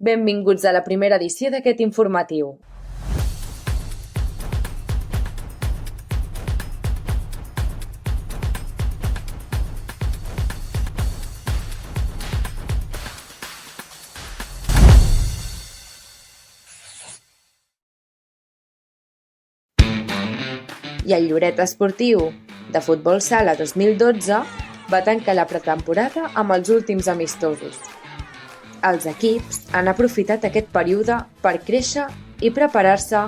Benvinguts a la primera edició d'aquest informatiu. I el Lloret Esportiu de Futbol Sala 2012 va tancar la pretemporada amb els últims amistosos. Els equips han aprofitat aquest període per créixer i preparar-se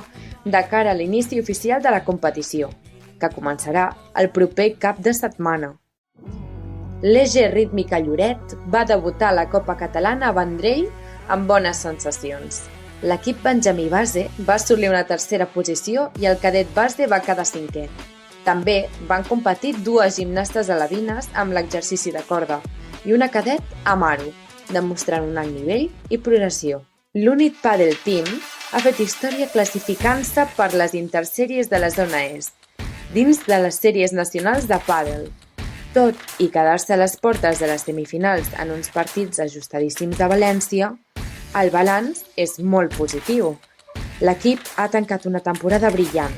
de cara a l'inici oficial de la competició, que començarà el proper cap de setmana. L'EG Rítmica Lloret va debutar a la Copa Catalana a Vendrell amb bones sensacions. L'equip benjamí base va assolir una tercera posició i el cadet base va quedar cinquè. També van competir dues gimnastes alevines amb l'exercici de corda i una cadet amb aro, demostrant un alt nivell i progressió. L'Unit Padel Team ha fet història classificant-se per les intersèries de la zona est, dins de les sèries nacionals de pàdel. Tot i quedar-se a les portes de les semifinals en uns partits ajustadíssims a València, el balanç és molt positiu. L'equip ha tancat una temporada brillant,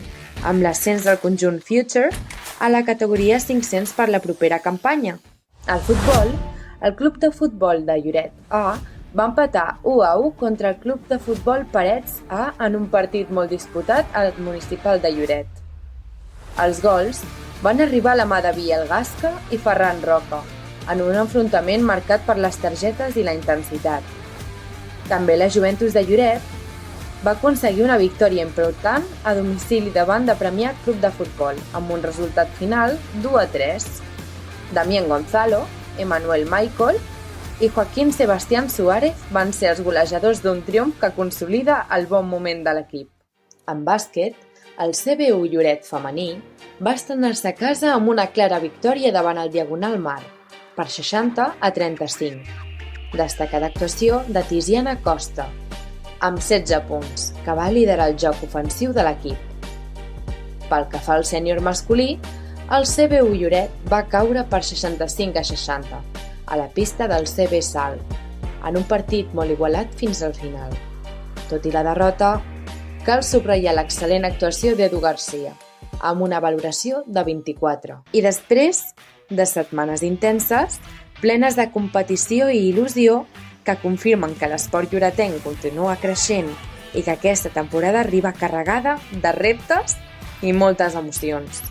amb l'ascens del conjunt Future a la categoria 500 per la propera campanya. Al futbol, el Club de Futbol de Lloret A va empatar 1-1 contra el Club de Futbol Parets A en un partit molt disputat al municipal de Lloret. Els gols van arribar a la mà de Biel Gasca i Ferran Roca, en un enfrontament marcat per les targetes i la intensitat. També la Juventus de Lloret va aconseguir una victòria important a domicili davant de Premià Club de Futbol, amb un resultat final 2-3. Damián Gonzalo, Emmanuel Michael i Joaquín Sebastián Suárez van ser els golejadors d'un triomf que consolida el bon moment de l'equip. En bàsquet, el CBU Lloret femení va estrenar-se a casa amb una clara victòria davant el Diagonal Mar, per 60-35. Destacada actuació de Tiziana Costa, amb 16 punts, que va liderar el joc ofensiu de l'equip. Pel que fa al sènior masculí, el CBU Lloret va caure per 65-60 a la pista del CB Salt, en un partit molt igualat fins al final. Tot i la derrota, cal subratllar l'excel·lent actuació d'Edu Garcia, amb una valoració de 24. I després de setmanes intenses, plenes de competició i il·lusió, que confirmen que l'esport lloretenc continua creixent i que aquesta temporada arriba carregada de reptes i moltes emocions.